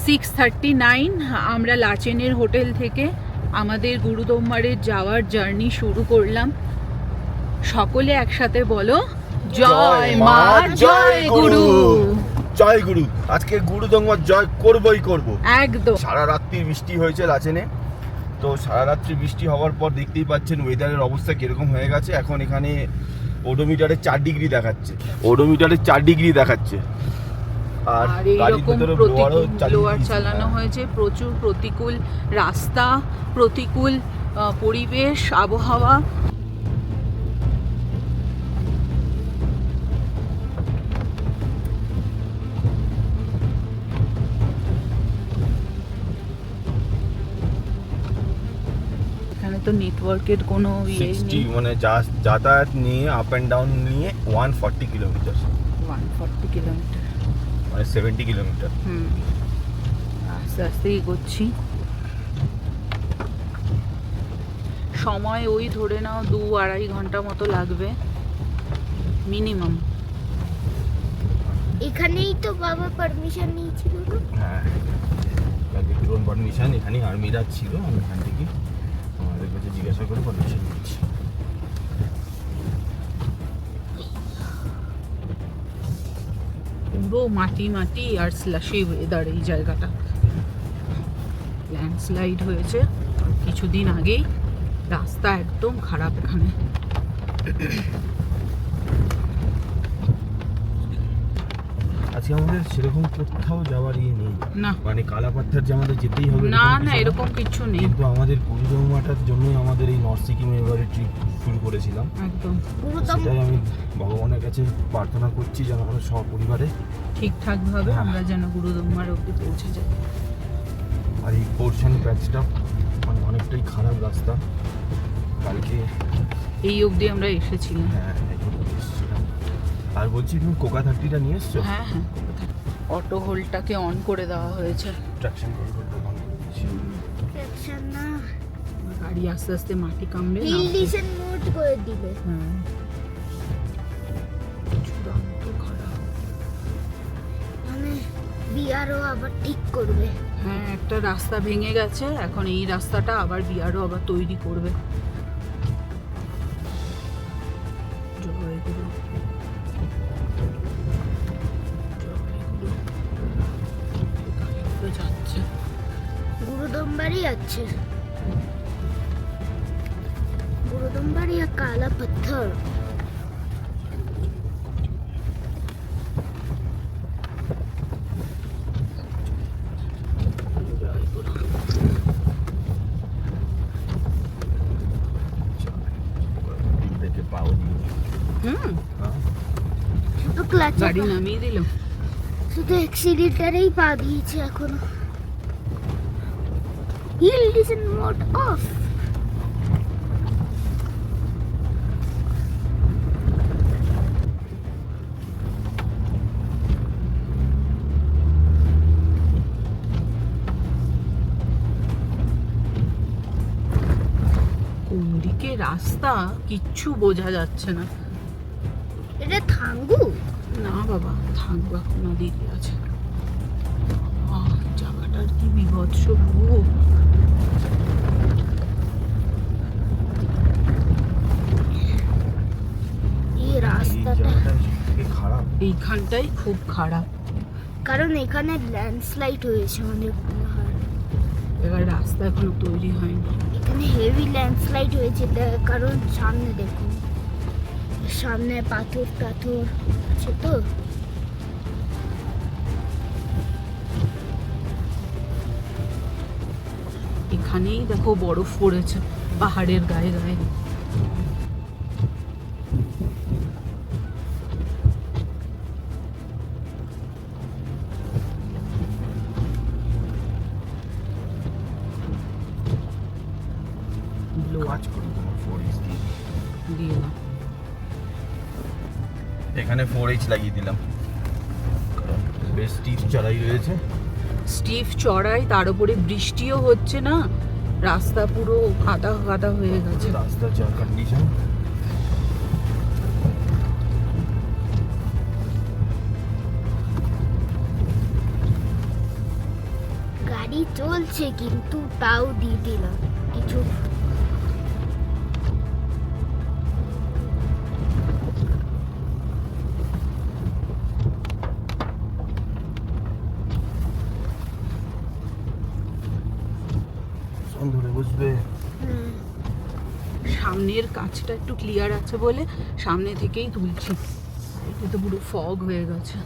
6:39 আমরা লাচেনের হোটেল থেকে আমাদের গুরুদম্বারের যাওয়ার জার্নি শুরু করলাম। সকলে একসাথে বলো, জয় মা জয় গুরু। জয় গুরু। আজকে গুরুদম্বার জয় করবই করব একদম। সারা রাত্রি বৃষ্টি হয়েছে লাচেনে। তো সারা রাত্রি বৃষ্টি হওয়ার পর দেখতেই পাচ্ছেন ওয়েদারের অবস্থা কিরকম হয়ে গেছে। এখন এখানে ওডোমিটারে 4 ডিগ্রি দেখাচ্ছে, ওডোমিটারে 4 ডিগ্রি দেখাচ্ছে। আর আর গাড়ির এইরকম ভেতরে প্রতিকূল ব্লোয়ারও ব্লোয়ার চালানো হয়েছে, প্রচুর প্রতিকূল রাস্তা, প্রতিকূল পরিবেশ, আবহাওয়া। এখানে তো নেটওয়ার্কের কোনো ইয়ে 60 নেই। মানে যাতায়াত নিয়ে আপ অ্যান্ড ডাউন নিয়ে 140 কিলোমিটার 140 কিলোমিটার। মানে 70 কিলোমিটার। হুম, আস্তে আস্তে এগোচ্ছি। সময় ওই ধরে নাও 2-2.5 ঘন্টা মতো লাগবে মিনিমাম। এখানেই তো বাবা পারমিশন নিয়েছিল না? হ্যাঁ, ড্রোন পারমিশন এখানে আর্মিরা ছিল, আমি এখান থেকে আমাদের কাছে জিজ্ঞাসা করে পারমিশন নিচ্ছি। পুরো মাটি মাটি আর স্লাশি ওয়েদার এই জায়গাটা। ল্যান্ডস্লাইড হয়েছে কিছুদিন আগেই, রাস্তা একদম খারাপ এখানে। আজকে আমাদের সেরকম কোথাও যাওয়ার ইয়ে নেই, না মানে কালাপাত্থার যে আমাদের যেতেই হবে না এরকম না, কিছু এরকম কিছু নেই কিন্তু আমাদের গুরুদৌমাটার জন্যই আমাদের এই নর্থ সিকিমে এবারে ট্রিপ শুরু করেছিলাম। একদম। গুরুদম সেটাই আমি ভগবানের কাছে প্রার্থনা করছি যেন আমরা সপরিবারে ঠিকঠাক ভাবে হ্যাঁ। আমরা যেন গুরুদম্মার অব্দি পৌঁছে যাই। আর এই পোর্শন প্যাচটা মানে অনেকটাই খারাপ রাস্তা। কালকে এই অবধি আমরা এসেছিলাম। হ্যাঁ এগুলো এসেছিলাম। আর বলছি তুমি কোকা 30টা নিয়ে এসছো? হ্যাঁ হ্যাঁ, অটো হোল্ডটাকে অন করে দেওয়া হয়েছে। ট্রাকশন কন্ট্রোলটা বন্ধ করেছি। ট্রাকশন না, গাড়ি আস্তে আস্তে মাটি কামড়ে হিল নামবে। ডিসেন্ট মোড করে দিবে। হ্যাঁ, চূড়ান্ত খারাপ। মানে বিআরও আবার ঠিক করবে। হ্যাঁ, একটা রাস্তা ভেঙে গেছে, এখন এই রাস্তাটা আবার বিআরও আবার তৈরি করবে। জয়গুরু, জয়গুরু। গাড়িগুলো যাচ্ছে। गुरुदम्बारी अच्छे, गुरुदम्बारी या काला पत्थर। দেখে পাও দিয়ে হুম, तो क्लच গাড়ি নামিয়ে দিল। শুধু অ্যাক্সিলেটরেই পা দিয়েছে এখনো। Hill descent mode off. কোনদিকে রাস্তা কিচ্ছু বোঝা যাচ্ছে না। এটা থাঙ্গু। না বাবা, থাকবো, এখনো দেরি আছে। জায়গাটার কি বিভৎস রূপ। এই রাস্তাটা খারাপ। এইখানটাই খুব খারাপ। কারণ এখানে ল্যান্ডস্লাইড হয়েছে অনেক মনে হয়। এবার রাস্তা এখনো তৈরি হয়নি। এখানে হেভি ল্যান্ডস্লাইড হয়েছে কারণ সামনে দেখুন, সামনে পাথর টাথর আছে তো। এখানেই দেখো বরফ পড়েছে পাহাড়ের গায়ে গায়ে। কাজ করি তোমার 4H দিয়ে দিয়ে দাও। এখানে 4H লাগিয়ে দিলাম কারণ বেশ স্টিফ চড়াই রয়েছে। স্টিফ চড়াই, তার উপরে বৃষ্টিও হচ্ছে না, রাস্তা পুরো কাদা কাদা হয়ে গেছে। রাস্তার যা কন্ডিশন। গাড়ি চলছে কিন্তু তাও দিয়ে দিলাম কিছু। ধরে বসবে। সামনের কাছটা একটু ক্লিয়ার আছে বলে সামনে থেকেই তুলছি, এটা তো পুরো ফগ হয়ে গেছে।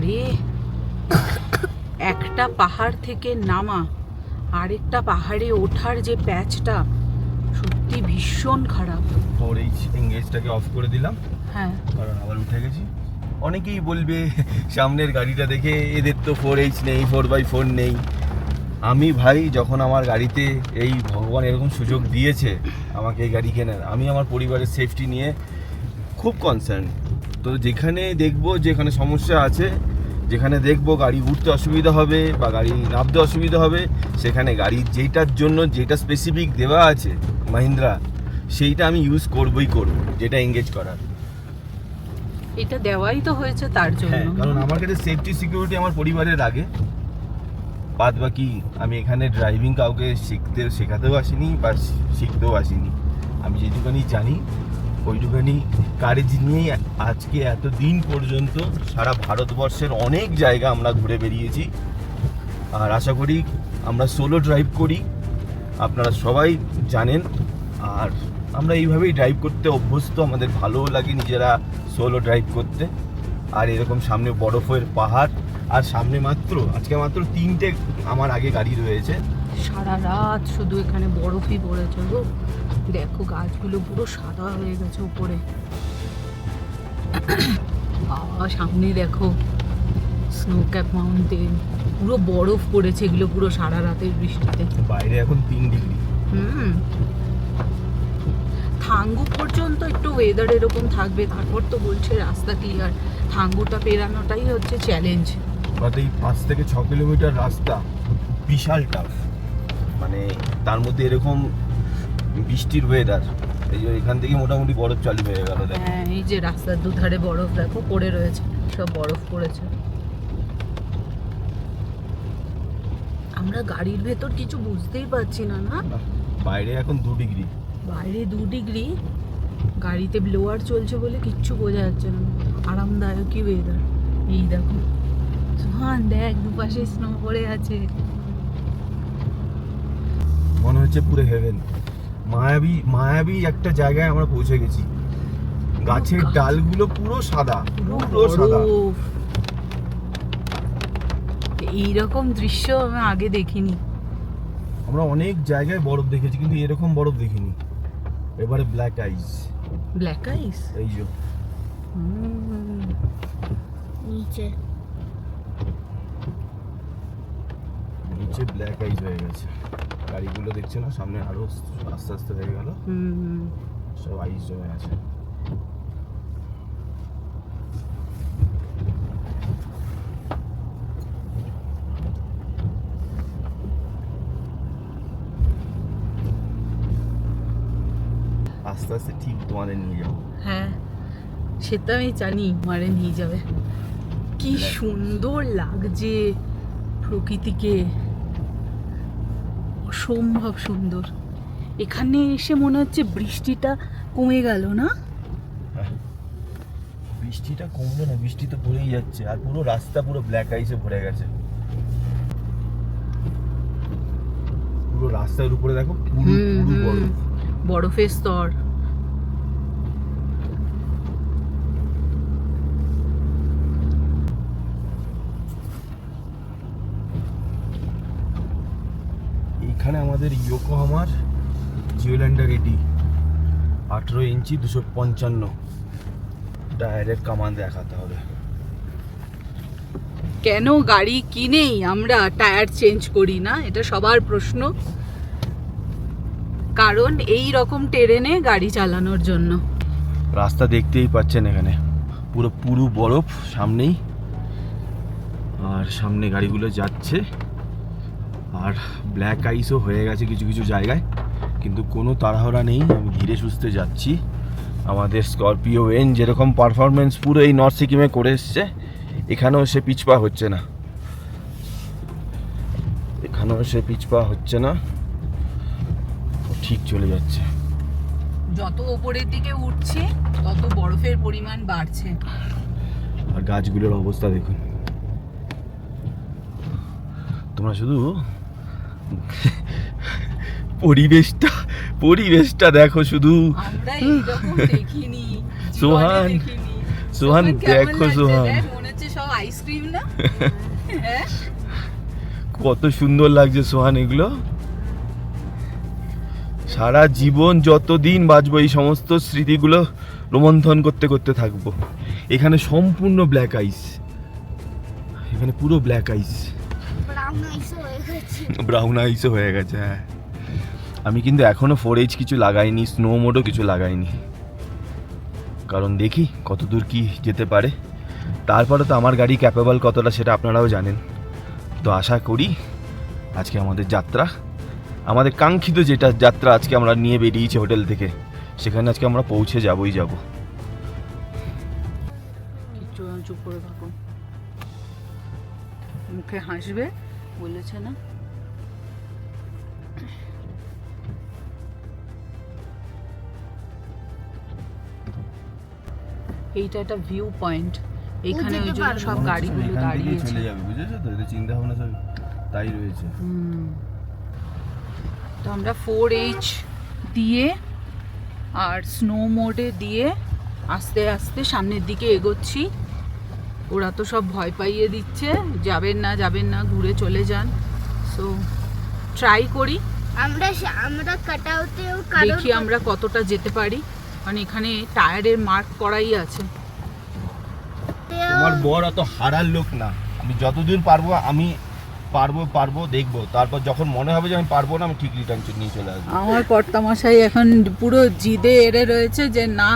বাপরে, একটা পাহাড় থেকে নামা আরেকটা পাহাড়ে ওঠার যে প্যাচটা সত্যি ভীষণ খারাপ। 4H এঙ্গেজটাকে অফ করে দিলাম, হ্যাঁ, কারণ আবার উঠে গেছি। অনেকেই বলবে সামনের গাড়িটা দেখে এদের তো 4H নেই, 4x4 নেই। আমি ভাই যখন আমার গাড়িতে এই ভগবান এরকম সুযোগ দিয়েছে আমাকে এই গাড়ি কেনার, আমি আমার পরিবারের সেফটি নিয়ে খুব কনসার্ন। তো যেখানে দেখবো যেখানে সমস্যা আছে, যেখানে দেখবো গাড়ি উঠতে অসুবিধা হবে বা গাড়ি নামতে অসুবিধা হবে, সেখানে গাড়ি যেটার জন্য যেটা স্পেসিফিক দেওয়া আছে মাহিন্দ্রা, সেইটা আমি ইউজ করবই করব, যেটা এঙ্গেজ করার। এটা দেওয়াই তো হয়েছে তার জন্য। হ্যাঁ, কারণ আমার কাছে সেফটি সিকিউরিটি আমার পরিবারের আগে। বাদ বাকি আমি এখানে ড্রাইভিং কাউকে শেখাতেও আসিনি বা শিখতেও আসিনি। আমি যেটুখানি জানি ওইটুখানি কারেজ নিয়েই আজকে এতদিন পর্যন্ত সারা ভারতবর্ষের অনেক জায়গা আমরা ঘুরে বেরিয়েছি। আর আশা করি আমরা সোলো ড্রাইভ করি, আপনারা সবাই জানেন। আর আমরা এইভাবেই ড্রাইভ করতে অভ্যস্ত, আমাদের ভালোও লাগে নিজেরা সোলো ড্রাইভ করতে। আর এরকম সামনে বরফের পাহাড়, আর সামনে আজকে মাত্র 3টে আমার আগে গাড়ি রয়েছে। সারা রাত শুধু এখানে বরফই পড়েছে গো। দেখো গাছগুলো পুরো সাদা হয়ে গেছে উপরে। বাবা, সামনে দেখো স্নো ক্যাপ মাউন্টেন, পুরো বরফ পড়েছে এগুলো পুরো সারা রাতের বৃষ্টিতে। বাইরে এখন 3 ডিগ্রি। থাঙ্গু পর্যন্ত একটু ওয়েদার এরকম থাকবে, তারপর তো বলছে রাস্তা ক্লিয়ার। থাঙ্গুটা পেরানোটাই হচ্ছে চ্যালেঞ্জ। এই 5 থেকে 6 কিলোমিটার রাস্তা বিশাল টাফ, মানে তার মধ্যে এরকম বৃষ্টির ওয়েদার। এই যে এখান থেকে মোটামুটি বরফ চালু হয়ে গেল। দেখো, হ্যাঁ, এই যে রাস্তার দুধারে বরফ দেখো পড়ে রয়েছে, সব বরফ পড়েছে। আমরা গাড়ির ভেতর কিছু বুঝতেই পারছি না। না, বাইরে এখন 2 ডিগ্রি। বাইরে 2 ডিগ্রি, গাড়িতে ব্লোয়ার চলছে বলে কিচ্ছু বোঝা যাচ্ছে না। আরামদায়কই ওয়েদার। এই দেখো সোহান, দেখ দুপাশে স্নো পড়ে আছে। মনে হচ্ছে পুরো হেভেন, মায়াবী একটা জায়গায় আমরা পৌঁছে গেছি। গাছের ডালগুলো পুরো সাদা, পুরো সাদা। বরফ। এইরকম দৃশ্য আমি আগে দেখিনি। আমরা অনেক জায়গায় বরফ দেখেছি, কিন্তু এরকম বরফ দেখিনি। এবারে ব্ল্যাক আইস। ব্ল্যাক আইস? এই যে নিচে নিচে ব্ল্যাক আইস হয়ে গেছে। গাড়িগুলো দেখছে না, সামনে আরো আস্তে আস্তে হয়ে গেল, সব আইস জমে আছে। আস্তে আস্তে ঠিক তোমাদের নিয়ে যাবো। হ্যাঁ, সেটা আমি জানি, মারে নিয়ে যাবে। কি সুন্দর লাগছে প্রকৃতিকে, অসম্ভব সুন্দর। এখানে এসে মনে হচ্ছে বৃষ্টিটা কমে গেল না? বৃষ্টিটা কমলো না, বৃষ্টি তো পড়েই যাচ্ছে। আর পুরো রাস্তা পুরো ব্ল্যাক আইসে ভরে গেছে। পুরো রাস্তার উপরে দেখো পুরো বরফ, বরফের স্তর। এইখানে আমাদের ইয়োকোহামার জিওল্যান্ডার এটি 18 ইঞ্চি 255 টায়ারের কামান দেখাতে হবে। কেন গাড়ি কিনেই আমরা টায়ার চেঞ্জ করি না, এটা সবার প্রশ্ন। কারণ এই রকম টেরেনে গাড়ি চালানোর জন্য। রাস্তা দেখতেই পাচ্ছেন, এখানে পুরো বরফ সামনেই, আর সামনে গাড়িগুলো যাচ্ছে। আর ব্ল্যাক আইসও হয়ে গেছে কিছু কিছু জায়গায়, কিন্তু কোনো তাড়াহুড়া নেই, আমি ধীরে সুস্থে যাচ্ছি। আমাদের স্করপিও এন যেরকম পারফরমেন্স পুরো এই নর্থ সিকিমে করে এসছে, এখানেও সে পিছপা হচ্ছে না, ঠিক চলে যাচ্ছে। যত উপরের দিকে উঠছে তত বরফের পরিমাণ বাড়ছে। আর গাছগুলোর অবস্থা দেখুন, তোমরা শুধু পরিবেশটা দেখো শুধু। আমরা এইরকম দেখিনি, সোহান, জীবনে দেখিনি। সোহান কেমন দেখো লাগছে? সোহান, দেখ, মনে হচ্ছে সব আইসক্রিম আইসক্রিম না? হ্যাঁ কত সুন্দর লাগছে সোহান এগুলো। সারা জীবন যতদিন বাঁচবো এই সমস্ত স্মৃতিগুলো রোমন্থন করতে করতে থাকবো। এখানে সম্পূর্ণ ব্ল্যাক আইস, এখানে পুরো ব্ল্যাক আইস, ব্রাউন আইসও হয়ে গেছে। হ্যাঁ, আমি কিন্তু এখনো 4H কিছু লাগাইনি, স্নো মোডও কিছু লাগাইনি, কারণ দেখি কতদূর কি যেতে পারে। তারপরে তো আমার গাড়ি ক্যাপেবল কতটা সেটা আপনারাও জানেন। তো আশা করি আজকে আমাদের যাত্রা, আমাদের কাঙ্ক্ষিত যেটা যাত্রা আজকে আমরা নিয়ে বেরিয়েছি হোটেল থেকে, সেখানে আজকে আমরা পৌঁছে যাবই যাব। চুপ করে থাকো, মুখে হাসবে বলেছে না। এইটা একটা ভিউ পয়েন্ট, এখানে ওই জন্য সব গাড়িগুলো দাঁড়িয়েছে। চলে যাবে, বুঝেছো তো, এদের চিন্তা ভাবনা সব তাই রয়েছে। তো আমরা 4H দিয়ে আর স্নো মোডে দিয়ে আস্তে আস্তে সামনের দিকে এগোচ্ছি। ওরা তো সব ভয় পাইয়ে দিচ্ছে, যাবেন না ঘুরে চলে যান। সো ট্রাই করি, আমরা কাটাউতেও দেখি আমরা কতটা যেতে পারি, কারণ এখানে টায়ারের মার্ক করাই আছে। তোমার বর অত হারার লোক না, আমি যতদূর পারবো আমি পারবো দেখবো, তারপর যখন মনে হবে যে আমি পারবো না, আমি ঠিক রিটার্ন নিয়ে চলে আসবো। আমার কর্তামশাই এখন পুরো জিদে এড়ে রয়েছে যে না,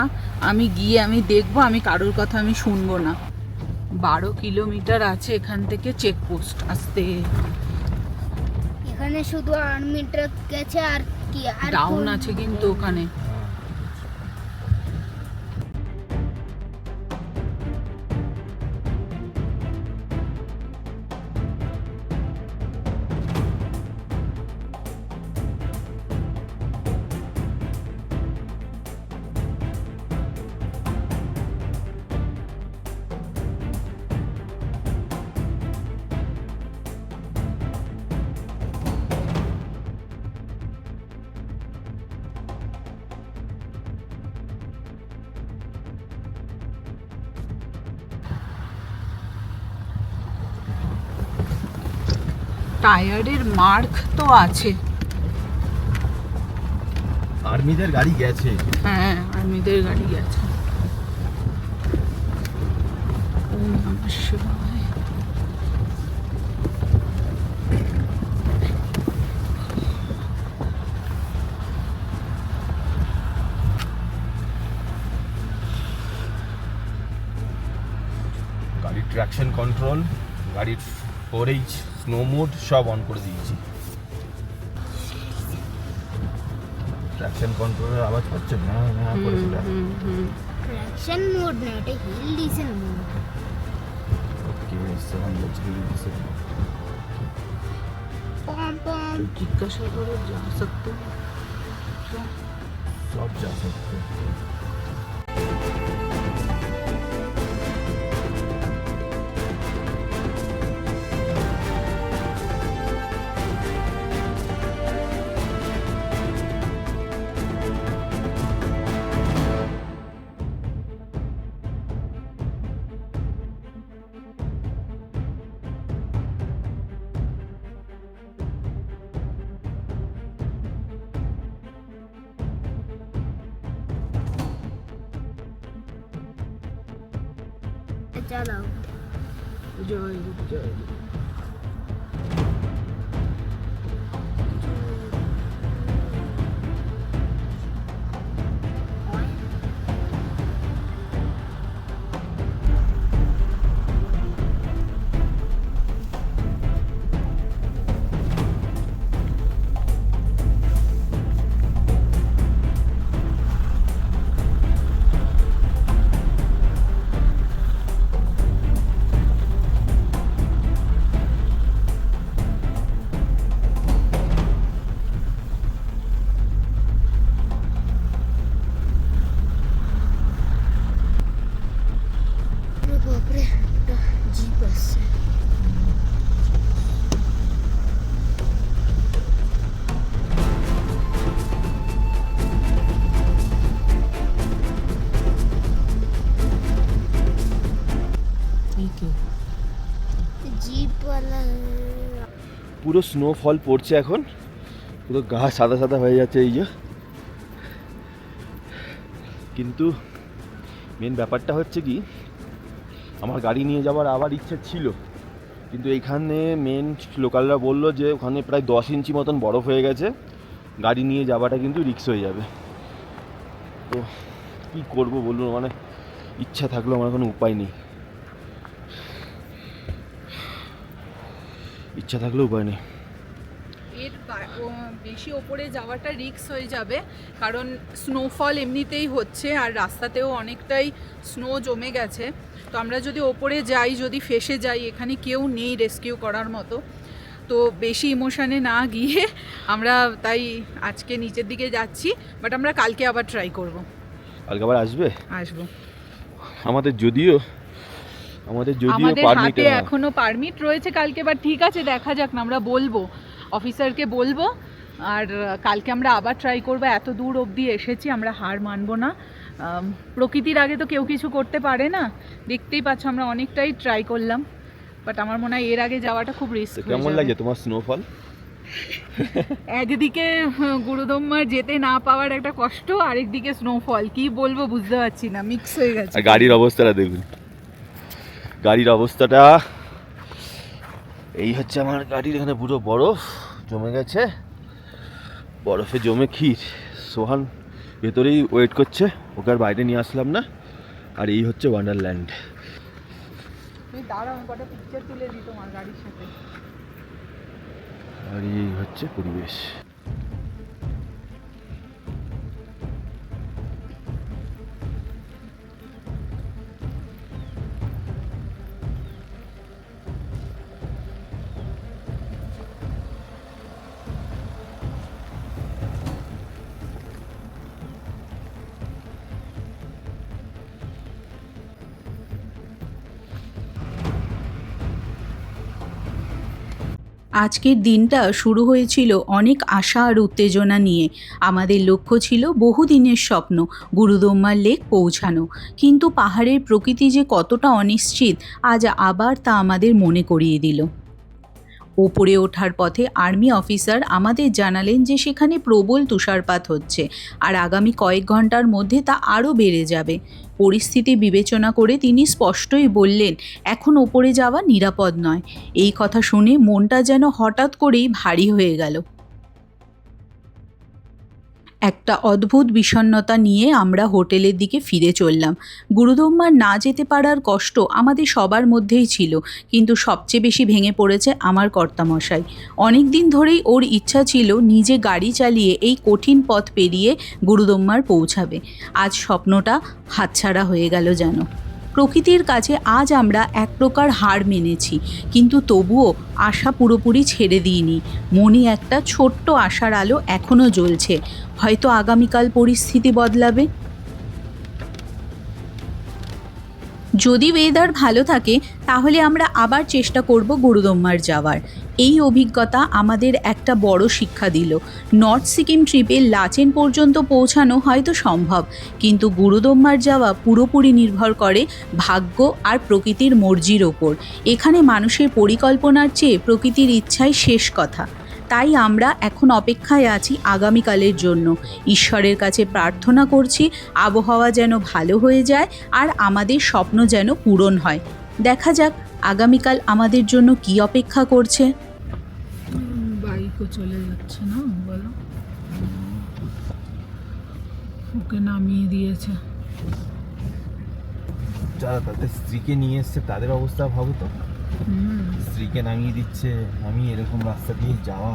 আমি গিয়ে আমি দেখবো, আমি কারোর কথা আমি শুনবো না। 12 কিলোমিটার আছে এখান থেকে চেকপোস্ট আসতে। এখানে শুধু আর্মি ট্রাক গেছে আর কি, আর ডাউন আছে কিন্তু ওখানে। টায়ারের মার্ক তো আছে। আর্মিদের গাড়ি গেছে। হ্যাঁ, আর্মিদের গাড়ি গেছে। ওম নমঃ শিবায়। গাড়ির ট্র্যাকশন কন্ট্রোল, গাড়ির 4H স্নো মোড সব অন করে দিয়েছি। ট্র্যাকশন কন্ট্রোলের আওয়াজ পাচ্ছে না করে চলে আসে। ট্র্যাকশন মোড না, এটা hill descent mode. Okay, 7 let's go this. পম জিজ্ঞাসা করে যা সকতে সব যা सकते। চালাও। জয় জয়। জিপওয়ালা পুরো স্নোফল পড়ছে এখন, পুরো গা সাদা সাদা হয়ে যাচ্ছে এই যে। কিন্তু মেন ব্যাপারটা হচ্ছে কি, আমার গাড়ি নিয়ে যাওয়ার আবার ইচ্ছা ছিল, কিন্তু এইখানে মেন লোকালরা বললো যে ওখানে প্রায় 10 ইঞ্চি মতন বরফ হয়ে গেছে, গাড়ি নিয়ে যাওয়াটা কিন্তু রিস্ক হয়ে যাবে। তো কী করবো বলুন, মানে ইচ্ছা থাকলেও আমার কোনো উপায় নেই, ইচ্ছা থাকলেও উপায় নেই। এর বেশি ওপরে যাওয়াটা রিস্ক হয়ে যাবে, কারণ স্নোফল এমনিতেই হচ্ছে আর রাস্তাতেও অনেকটাই স্নো জমে গেছে। তো আমরা যদি ওপরে যাই, যদি ফেসে যাই, এখানে কেউ নেই রেস্কিউ করার মতো, তো বেশি ইমোশনে না গিয়ে আমরা তাই আজকে নিচের দিকে যাচ্ছি। বাট আমরা কালকে আবার ট্রাই করব। কালকে আবার আসবো। আমাদের যদিও আমাদের পারমিট হাতে এখনো পারমিট রয়েছে কালকে, বাট ঠিক আছে, দেখা যাক না, আমরা বলবো অফিসারকে বলবো। আর কালকে আমরা আবার ট্রাই করবো। এত দূর অবধি এসেছি, আমরা হার মানবো না। প্রকৃতির আগে তো কেউ কিছু করতে পারে না, দেখতেই পাচ্ছ আমরা অনেকটাই ট্রাই করলাম, বাট আমার মনে হয় এর আগে যাওয়াটা খুব রিস্ক। কেমন লাগে তোমার স্নোফল? একদিকে গুরুদম্মার যেতে না পাওয়ার একটা কষ্ট, আরেকদিকে স্নোফল, কি বলবো বুঝতে পারছি না, মিক্স হয়ে গেছে। আর গাড়ির অবস্থাটা দেখুন, গাড়ির অবস্থাটা এই হচ্ছে। আমার গাড়ির এখানে পুরো বরফ জমে গেছে, বরফে জমে ক্ষীর। সোহান ভেতরেই ওয়েট করছে, ওকে আর বাইরে নিয়ে আসলাম না। আর এই হচ্ছে ওয়ান্ডারল্যান্ড। তুই দাঁড়াও, আমি কটা পিকচার তুলে দিই তোমার গাড়ির সাথে। আর এই হচ্ছে পরিবেশ। আজকের দিনটা শুরু হয়েছিল অনেক আশা আর উত্তেজনা নিয়ে। আমাদের লক্ষ্য ছিল বহুদিনের স্বপ্ন, গুরুদম্মার লেক পৌঁছানো। কিন্তু পাহাড়ের প্রকৃতি যে কতটা অনিশ্চিত, আজ আবার তা আমাদের মনে করিয়ে দিল। ওপরে ওঠার পথে আর্মি অফিসার আমাদের জানালেন যে সেখানে প্রবল তুষারপাত হচ্ছে আর আগামী কয়েক ঘন্টার মধ্যে তা আরও বেড়ে যাবে। পরিস্থিতি বিবেচনা করে তিনি স্পষ্টই বললেন, এখন ওপরে যাওয়া নিরাপদ নয়। এই কথা শুনে মনটা যেন হঠাৎ করেই ভারী হয়ে গেল। একটা অদ্ভুত বিষণ্ণতা নিয়ে আমরা হোটেলের দিকে ফিরে চললাম। গুরুদম্মার না যেতে পারার কষ্ট আমাদের সবার মধ্যেই ছিল, কিন্তু সবচেয়ে বেশি ভেঙে পড়েছে আমার কর্তামশাই। অনেক দিন ধরেই ওর ইচ্ছা ছিল নিজে গাড়ি চালিয়ে এই কঠিন পথ পেরিয়ে গুরুদম্মার পৌঁছাবে। আজ স্বপ্নটা হাতছাড়া হয়ে গেল যেন। প্রকৃতির কাছে আজ আমরা এক প্রকার হার মেনেছি, কিন্তু তবুও আশা পুরোপুরি ছেড়ে দিইনি। মনে একটা ছোট্ট আশার আলো এখনও জ্বলছে, হয়তো আগামীকাল পরিস্থিতি বদলাবে। যদি ওয়েদার ভালো থাকে তাহলে আমরা আবার চেষ্টা করব গুরুদম্মার যাওয়ার। এই অভিজ্ঞতা আমাদের একটা বড় শিক্ষা দিল। নর্থ সিকিম ট্রিপে লাচেন পর্যন্ত পৌঁছানো হয়তো সম্ভব, কিন্তু গুরুদম্মার যাওয়া পুরোপুরি নির্ভর করে ভাগ্য আর প্রকৃতির মর্জির ওপর। এখানে মানুষের পরিকল্পনার চেয়ে প্রকৃতির ইচ্ছাই শেষ কথা। তাই আমরা এখন অপেক্ষায় আছি আগামীকালের জন্য। ঈশ্বরের কাছে প্রার্থনা করছি আবহাওয়া যেন ভালো হয়ে যায় আর আমাদের স্বপ্ন যেন পূরণ হয়। দেখা যাক আগামীকাল আমাদের জন্য কি অপেক্ষা করছে। বাইকও চলে যাচ্ছে না, বলো, ওকে নামিয়ে দিয়েছে। যারা তাদের স্ত্রীকে নিয়ে এসছে তাদের অবস্থা ভাবো তো। স্ত্রীকে নামিয়ে দিচ্ছে, আমি এরকম রাস্তা দিয়ে যাওয়া।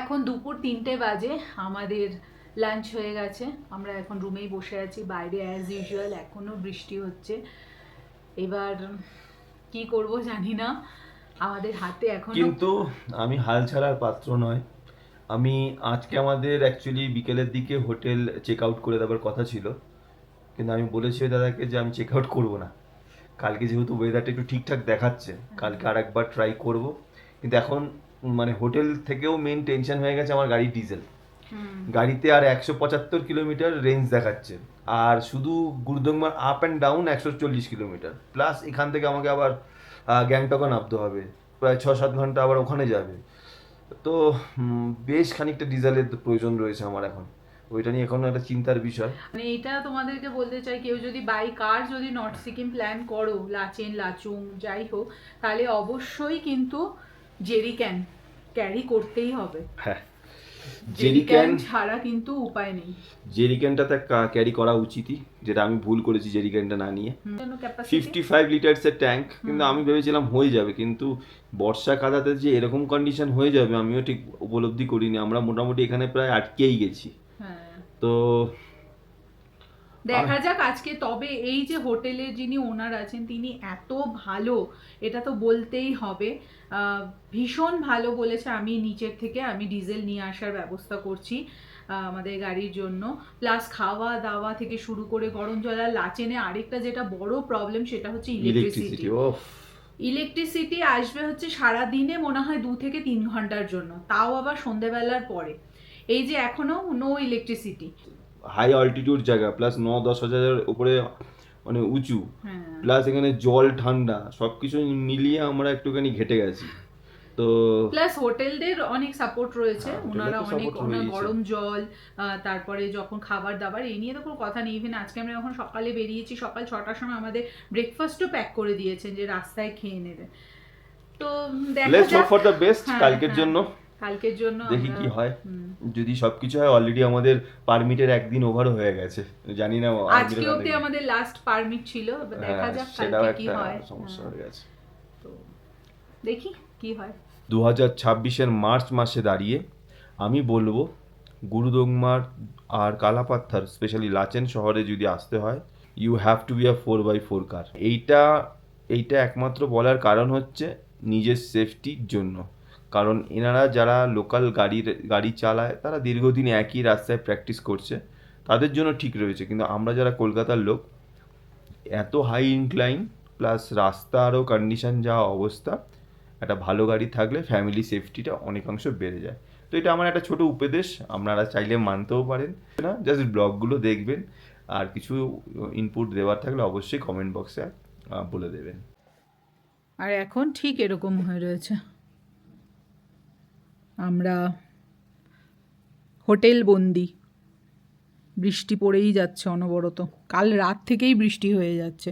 এখন দুপুর 3টে বাজে, আমাদের লাঞ্চ হয়ে গেছে, আমরা এখন রুমেই বসে আছি। বাইরে অ্যাজ ইউজুয়াল এখনও বৃষ্টি হচ্ছে। এবার কি করব জানি না, আমাদের হাতে এখন কিন্তু আমি হাল ছাড়ার পাত্র নয়। আমি আজকে আমাদের অ্যাকচুয়ালি বিকেলের দিকে হোটেল চেক আউট করে দেওয়ার কথা ছিল, কিন্তু আমি বলেছি ওই দাদাকে যে আমি চেক আউট করবো না। কালকে যেহেতু ওয়েদারটা একটু ঠিকঠাক দেখাচ্ছে, কালকে আর একবার ট্রাই করব। কিন্তু এখন মানে হোটেল থেকেও মেন টেনশন হয়ে গেছে আমার গাড়ির ডিজেল। গাড়িতে আর 175 কিলোমিটার রেঞ্জ দেখাচ্ছে, আর শুধু Gurudongmar up and down 140 kilometre, plus এখান থেকে আমাকে আবার গ্যাংটকে নামতে হবে, প্রায় 6-7 ঘন্টা আবার ওখানে যাবে। তো বেশ খানিকটা ডিজেলের প্রয়োজন রয়েছে আমার এখন, ওইটা নিয়ে এখন একটা চিন্তার বিষয়। মানে এটা তোমাদেরকে বলতে চাই, কেউ যদি বাই কার যদি নর্থ সিকিম প্ল্যান করো, লাচেন লাচুং যাই হোক, তাহলে অবশ্যই কিন্তু জেরিক্যান ক্যারি করতেই হবে। হ্যাঁ, জেরিক্যান ছাড়া কিন্তু উপায় নেই। জেরিক্যানটা ক্যারি করা উচিতই, যেটা আমি ভুল করেছি জেরিক্যানটা না নিয়ে। 55 লিটার্সের ট্যাঙ্ক, কিন্তু আমি ভেবেছিলাম হয়ে যাবে, কিন্তু বর্ষা কাদাতে যে এরকম কন্ডিশন হয়ে যাবে আমিও ঠিক উপলব্ধি করিনি। আমরা মোটামুটি এখানে প্রায় আটকেই গেছি। তো দেখা যাক আজকে। তবে এই যে হোটেলের যিনি ওনার আছেন তিনি এত ভালো, এটা তো বলতেই হবে, ভীষণ ভালো বলেছে। আমি নিচের থেকে আমি ডিজেল নিয়ে আসার ব্যবস্থা করছি আমাদের গাড়ির জন্য, প্লাস খাওয়া দাওয়া থেকে শুরু করে গরম জল। আর লাচেনে আরেকটা যেটা বড় প্রবলেম সেটা হচ্ছে ইলেকট্রিসিটি। ইলেকট্রিসিটি আসবে হচ্ছে সারাদিনে মনে হয় 2 থেকে 3 ঘন্টার জন্য, তাও আবার সন্ধ্যেবেলার পরে। এই যে এখনো নো ইলেকট্রিসিটি। হাই অল্টিটিউড জায়গা, প্লাস 9-10 হাজারের উপরে মানে উঁচু, প্লাস এখানে জল ঠান্ডা, সবকিছু মিলিয়ে আমরা একটুখানি ঘেটে গেছি। তো প্লাস হোটেলদের অনেক সাপোর্ট রয়েছে, ওনারা অনেক গরম জল, তারপরে যখন খাবার দাবার এই নিয়ে তো কোনো কথা নেই। ইভেন আজকে আমরা যখন সকালে বেরিয়েছি, সকাল 6টার সময় আমাদের ব্রেকফাস্টও প্যাক করে দিয়েছেন যে রাস্তায় খেয়ে নেবে। তো দেখা যাক ফর দ্য বেস্ট কালকের জন্য। দেখি কি হয়। যদি সবকিছু হয়, অলরেডি আমাদের পারমিটের একদিন ওভারও হয়ে গেছে, জানি না আজকে অবধি আমাদের লাস্ট পারমিট ছিল, দেখা যাক কালকে কি হয়। সমস্যা হয়ে গেছে, তো দেখি কি হয়। 2026-এর মার্চ মাসে দাঁড়িয়ে আমি বলবো গুরুদংমার আর কালাপাত্থার স্পেশালি লাচেন শহরে যদি আসতে হয়, you have to be a 4x4 car. এইটা একমাত্র বলার কারণ হচ্ছে নিজের সেফটির জন্য। কারণ এনারা যারা লোকাল গাড়ি চালায় তারা দীর্ঘদিন একই রাস্তায় প্র্যাকটিস করছে, তাদের জন্য ঠিক রয়েছে। কিন্তু আমরা যারা কলকাতার লোক, এত হাই ইনক্লাইন প্লাস রাস্তারও কন্ডিশন যা অবস্থা, একটা ভালো গাড়ি থাকলে ফ্যামিলি সেফটিটা অনেকাংশ বেড়ে যায়। তো এটা আমার একটা ছোট উপদেশ, আপনারা চাইলে মানতেও পারেন না, জাস্ট ব্লগগুলো দেখবেন, আর কিছু ইনপুট দেওয়ার থাকলে অবশ্যই কমেন্ট বক্সে বলে দেবেন। আর এখন ঠিক এরকম হয়ে রয়েছে, আমরা হোটেল বন্দি, বৃষ্টি পড়েই যাচ্ছে অনবরত, কাল রাত থেকেই বৃষ্টি হয়ে যাচ্ছে।